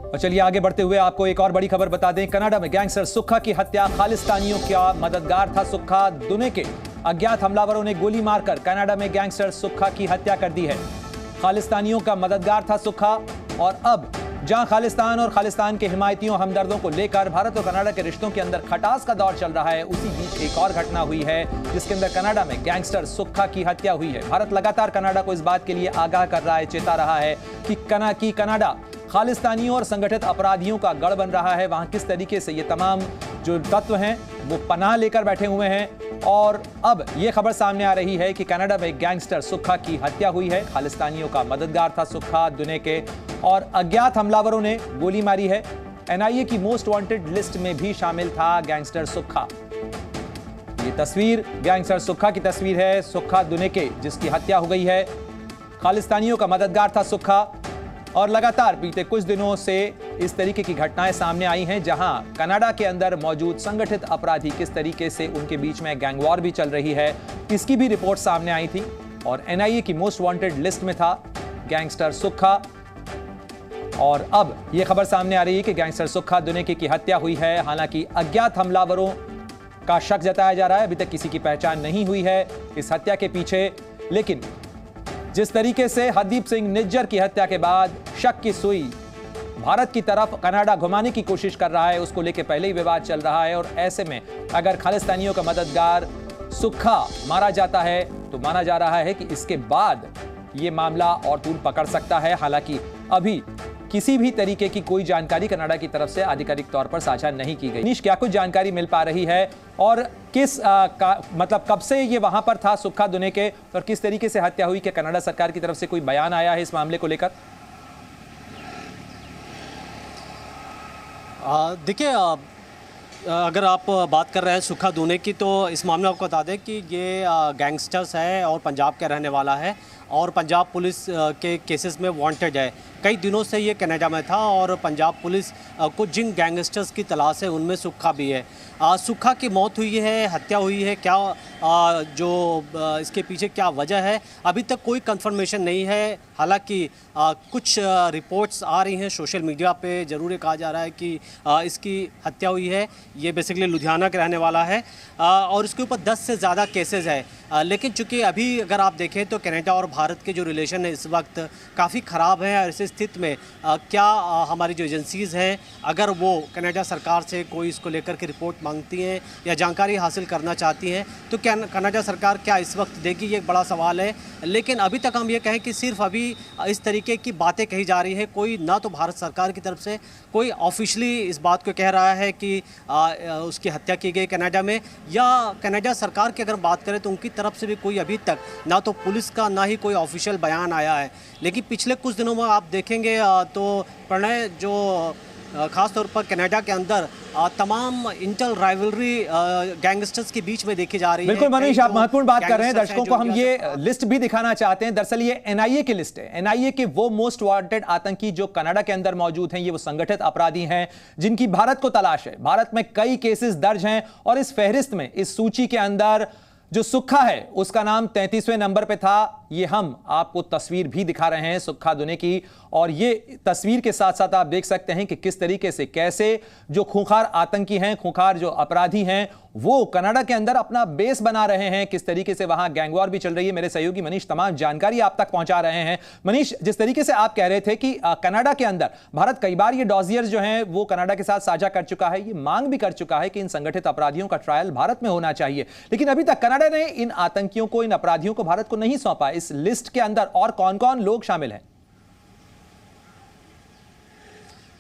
और चलिए आगे बढ़ते हुए आपको एक और बड़ी खबर बता दें। कनाडा में गैंगस्टर सुक्खा की हत्या, खालिस्तानियों का मददगार था सुक्खा। दुने के अज्ञात हमलावरों ने गोली मारकर कनाडा में गैंगस्टर सुक्खा की हत्या कर दी है। खालिस्तानियों का मददगार था सुक्खा और अब जहां खालिस्तान और खालिस्तान के हिमायतियों हमदर्दों को लेकर भारत और कनाडा के रिश्तों के अंदर खटास का दौर चल रहा है, उसी बीच एक और घटना हुई है जिसके अंदर कनाडा में गैंगस्टर सुक्खा की हत्या हुई है। भारत लगातार कनाडा को इस बात के लिए आगाह कर रहा है, चेता रहा है कि कनाडा खालिस्तानियों और संगठित अपराधियों का गढ़ बन रहा है। वहां किस तरीके से ये तमाम जो तत्व हैं वो पनाह लेकर बैठे हुए हैं और अब ये खबर सामने आ रही है कि कनाडा में गैंगस्टर सुक्खा की हत्या हुई है। खालिस्तानियों का मददगार था सुक्खा, दुने के और अज्ञात हमलावरों ने गोली मारी है। एनआईए की मोस्ट वांटेड लिस्ट में भी शामिल था गैंगस्टर सुक्खा। ये तस्वीर गैंगस्टर सुक्खा की तस्वीर है, सुक्खा दुने के जिसकी हत्या हो गई है। खालिस्तानियों का मददगार था सुक्खा और लगातार बीते कुछ दिनों से इस तरीके की घटनाएं सामने आई हैं जहां कनाडा के अंदर मौजूद संगठित अपराधी किस तरीके से उनके बीच में गैंग वॉर भी चल रही है, इसकी भी रिपोर्ट सामने आई थी और एनआईए की मोस्ट वांटेड लिस्ट में था गैंगस्टर सुक्खा। और अब यह खबर सामने आ रही है कि गैंगस्टर सुक्खा दुनेके की हत्या हुई है। हालांकि अज्ञात हमलावरों का शक जताया जा रहा है, अभी तक किसी की पहचान नहीं हुई है इस हत्या के पीछे। लेकिन जिस तरीके से हरदीप सिंह निज्जर की हत्या के बाद शक की सुई भारत की तरफ कनाडा घुमाने की कोशिश कर रहा है, उसको लेकर पहले ही विवाद चल रहा है। और ऐसे में अगर खालिस्तानियों का मददगार सुक्खा मारा जाता है तो माना जा रहा है कि इसके बाद यह मामला और तूल पकड़ सकता है। हालांकि अभी किसी भी तरीके की कोई जानकारी कनाडा की तरफ से आधिकारिक तौर पर साझा नहीं की गई। निश, क्या कुछ जानकारी मिल पा रही है और किस मतलब कब से ये वहां पर था सुक्खा दुनेके और किस तरीके से हत्या हुई? क्या कनाडा सरकार की तरफ से कोई बयान आया है इस मामले को लेकर? देखिए, अगर आप बात कर रहे हैं सुक्खा दुने की तो इस मामले में आपको बता दें कि ये गैंगस्टर्स है और पंजाब का रहने वाला है और पंजाब पुलिस के केसेस में वांटेड है। कई दिनों से ये कनाडा में था और पंजाब पुलिस को जिन गैंगस्टर्स की तलाश है उनमें सुक्खा भी है। सुक्खा की मौत हुई है, हत्या हुई है, क्या इसके पीछे क्या वजह है अभी तक कोई कंफर्मेशन नहीं है। हालांकि कुछ रिपोर्ट्स आ रही हैं सोशल मीडिया पे, ज़रूर कहा जा रहा है कि इसकी हत्या हुई है। ये बेसिकली लुधियाना के रहने वाला है और इसके ऊपर 10 से ज़्यादा केसेस है। लेकिन चूँकि अभी अगर आप देखें तो कनाडा और भारत के जो रिलेशन है इस वक्त काफ़ी ख़राब है। ऐसे स्थिति में क्या हमारी जो एजेंसीज़ हैं अगर वो कनाडा सरकार से कोई इसको लेकर के रिपोर्ट मांगती हैं या जानकारी हासिल करना चाहती हैं तो क्या कनाडा सरकार क्या इस वक्त देगी, ये एक बड़ा सवाल है। लेकिन अभी तक हम ये कहें कि सिर्फ अभी इस तरीके की बातें कही जा रही है, कोई ना तो भारत सरकार की तरफ से कोई ऑफिशियली इस बात को कह रहा है कि उसकी हत्या की गई कनाडा में, या कनाडा सरकार की अगर बात करें तो उनकी तरफ से भी कोई अभी तक ना तो पुलिस का ना ही कोई ऑफिशियल बयान आया है। लेकिन पिछले कुछ दिनों में आप देखेंगे तो प्रणय जो खास तौर पर कनाडा के अंदर तमाम इंटर राइवलरी गैंगस्टर्स के बीच में देखी जा रही है। बिल्कुल मनीष, आप महत्वपूर्ण बात कर रहे हैं। दर्शकों को हम ये लिस्ट भी दिखाना चाहते हैं। दरअसल ये एनआईए की लिस्ट है। एनआईए के वो मोस्ट वांटेड आतंकी जो कनाडा के अंदर मौजूद हैं, ये वो संगठित अपराधी हैं जिनकी भारत को तलाश है। भारत में कई केसेस दर्ज हैं और इस फहरिस्त में, इस सूची के अंदर जो सुक्खा है उसका नाम 33वें नंबर पे था। ये हम आपको तस्वीर भी दिखा रहे हैं सुक्खा दुने की और ये तस्वीर के साथ साथ आप देख सकते हैं कि किस तरीके से कैसे जो खूंखार आतंकी हैं, खूंखार जो अपराधी हैं वो कनाडा के अंदर अपना बेस बना रहे हैं, किस तरीके से वहां गैंगवॉर भी चल रही है। मेरे सहयोगी मनीष तमाम जानकारी आप तक पहुंचा रहे हैं। मनीष, जिस तरीके से आप कह रहे थे कि कनाडा के अंदर भारत कई बार ये डॉजियर्स जो हैं वो कनाडा के साथ साझा कर चुका है, ये मांग भी कर चुका है कि इन संगठित अपराधियों का ट्रायल भारत में होना चाहिए, लेकिन अभी तक कनाडा ने इन आतंकियों को, इन अपराधियों को भारत को नहीं सौंपा। इस लिस्ट के अंदर और कौन कौन लोग शामिल हैं?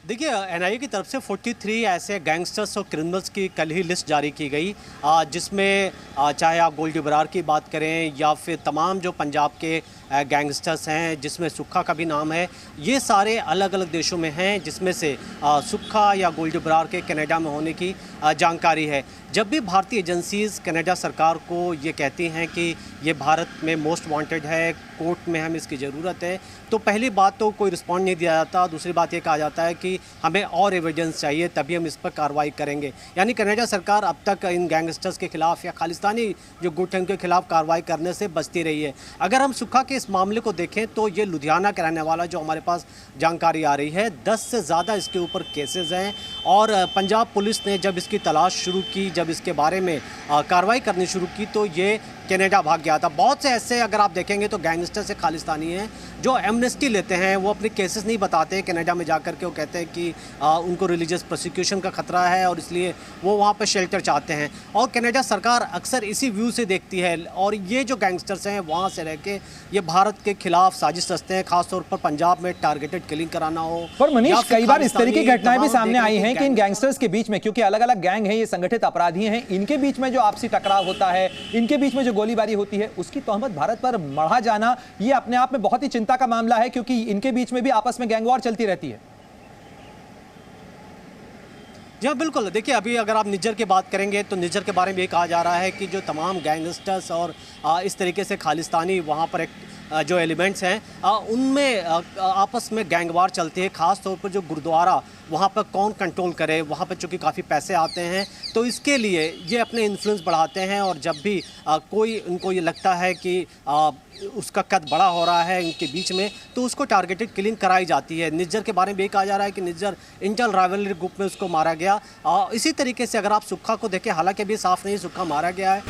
देखिए, एनआईए की तरफ से 43 ऐसे गैंगस्टर्स और क्रिमिनल्स की कल ही लिस्ट जारी की गई, जिसमें चाहे आप गोल्डी बरार की बात करें या फिर तमाम जो पंजाब के गैंगस्टर्स हैं जिसमें सुक्खा का भी नाम है, ये सारे अलग अलग देशों में हैं, जिसमें से सुक्खा या गोल्डी बरार के कनाडा में होने की जानकारी है। जब भी भारतीय एजेंसीज़ कनाडा सरकार को ये कहती हैं कि ये भारत में मोस्ट वांटेड है, कोर्ट में हमें इसकी ज़रूरत है, तो पहली बात तो कोई रिस्पॉन्ड नहीं दिया जाता। दूसरी बात ये कहा जाता है कि हमें और एविडेंस चाहिए तभी हम इस पर कार्रवाई करेंगे। यानी कनाडा सरकार अब तक इन गैंगस्टर्स के खिलाफ या खालिस्तानी जो गुट हैं उनके खिलाफ कार्रवाई करने से बचती रही है। अगर हम सुक्खा के इस मामले को देखें तो ये लुधियाना का रहने वाला जो हमारे पास जानकारी आ रही है, 10 से ज़्यादा इसके ऊपर केसेस हैं और पंजाब पुलिस ने जब इसकी तलाश शुरू की, जब इसके बारे में कार्रवाई करनी शुरू की तो ये कनाडा भाग गया था। बहुत से ऐसे अगर आप देखेंगे तो गैंगस्टर से खालिस्तानी हैं जो एमनेस्टी लेते हैं, वो अपने केसेस नहीं बताते हैं कनाडा में जाकर के, वो कहते हैं कि उनको रिलीजियस प्रोसिक्यूशन का खतरा है और इसलिए वो वहाँ पर शेल्टर चाहते हैं। और कनाडा सरकार अक्सर इसी व्यू से देखती है और ये जो गैंगस्टर्स हैं वहाँ से रह के ये भारत के खिलाफ साजिश रचते हैं, खासतौर पर पंजाब में टारगेटेड किलिंग कराना हो। पर मनीष, कई बार इस तरह की घटनाएं भी सामने आई हैं कि इन गैंगस्टर्स के बीच में, क्योंकि अलग अलग गैंग हैं, ये संगठित अपराधी हैं, इनके बीच में जो आपसी टकराव होता है, इनके बीच में जो गोलीबारी होती है, उसकी तोहमत भारत पर मढ़ा जाना ये अपने आप में बहुत ही चिंता का मामला है, क्योंकि इनके बीच में भी आपस में गैंगवॉर चलती रहती है। जी हाँ, बिल्कुल। देखिए, अभी अगर आप निज्जर की बात करेंगे तो निज्जर के बारे में ये कहा जा रहा है कि जो तमाम गैंगस्टर्स और इस तरीके से खालिस्तानी वहाँ पर एक जो एलिमेंट्स हैं उनमें आपस में गैंगवार चलती है। ख़ास तौर पर जो गुरुद्वारा वहाँ पर कौन कंट्रोल करे, वहाँ पर चूँकि काफ़ी पैसे आते हैं तो इसके लिए ये अपने इन्फ्लुएंस बढ़ाते हैं और जब भी कोई उनको ये लगता है कि उसका कद बड़ा हो रहा है इनके बीच में तो उसको टारगेटेड किलिंग कराई जाती है। निज्जर के बारे में ये कहा जा रहा है कि निज्जर इंटर राइवलरी ग्रुप में उसको मारा गया। इसी तरीके से अगर आप सुक्खा को देखें, हालांकि अभी साफ नहीं सुक्खा मारा गया है।